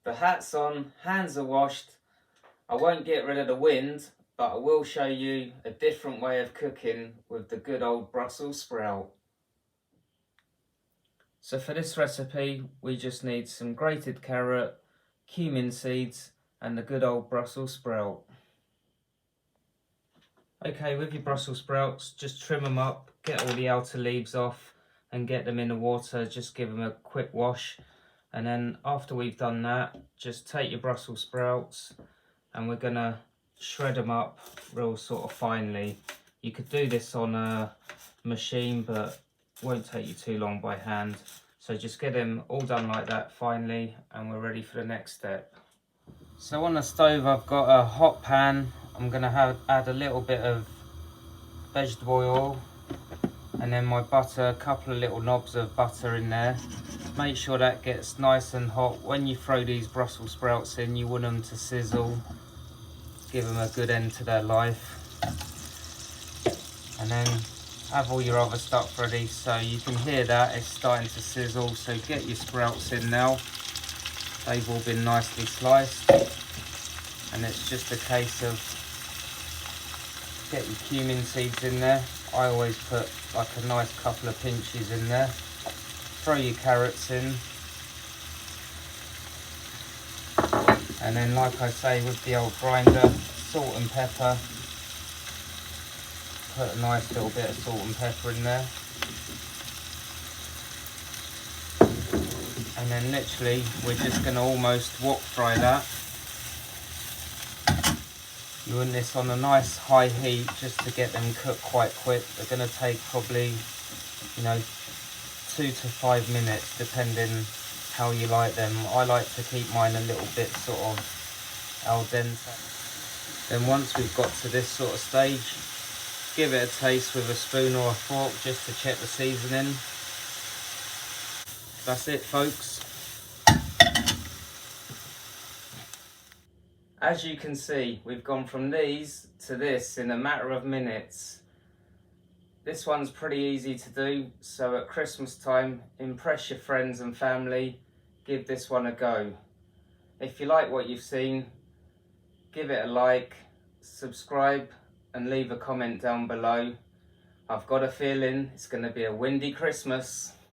The hat's on, hands are washed. I won't get rid of the wind, but I will show you a different way of cooking with the good old Brussels sprout. So for this recipe, we just need some grated carrot, cumin seeds, and the good old Brussels sprout. Okay, with your Brussels sprouts, just trim them up, get all the outer leaves off, and get them in the water. Just give them a quick wash. And then after we've done that, just take your Brussels sprouts and we're gonna shred them up real sort of finely. You could do this on a machine, but it won't take you too long by hand. So just get them all done like that finely, and we're ready for the next step. So on the stove, I've got a hot pan. I'm gonna add a little bit of vegetable oil, and then my butter, a couple of little knobs of butter in there. Make sure that gets nice and hot. When you throw these Brussels sprouts in, you want them to sizzle. Give them a good end to their life. And then have all your other stuff ready. So you can hear that it's starting to sizzle. So get your sprouts in now. They've all been nicely sliced. And it's just a case of get your cumin seeds in there. I always put like a nice couple of pinches in there. Throw your carrots in. And then, like I say, with the old grinder, salt and pepper. Put a nice little bit of salt and pepper in there. And then literally, we're just going to almost wok fry that. You want this on a nice high heat just to get them cooked quite quick. They're going to take probably, 2 to 5 minutes, depending how you like them. I like to keep mine a little bit sort of al dente. Then once we've got to this sort of stage, give it a taste with a spoon or a fork just to check the seasoning. That's it, folks. As you can see, we've gone from these to this in a matter of minutes. This one's pretty easy to do, so at Christmas time, impress your friends and family, give this one a go. If you like what you've seen, give it a like, subscribe and leave a comment down below. I've got a feeling it's going to be a windy Christmas.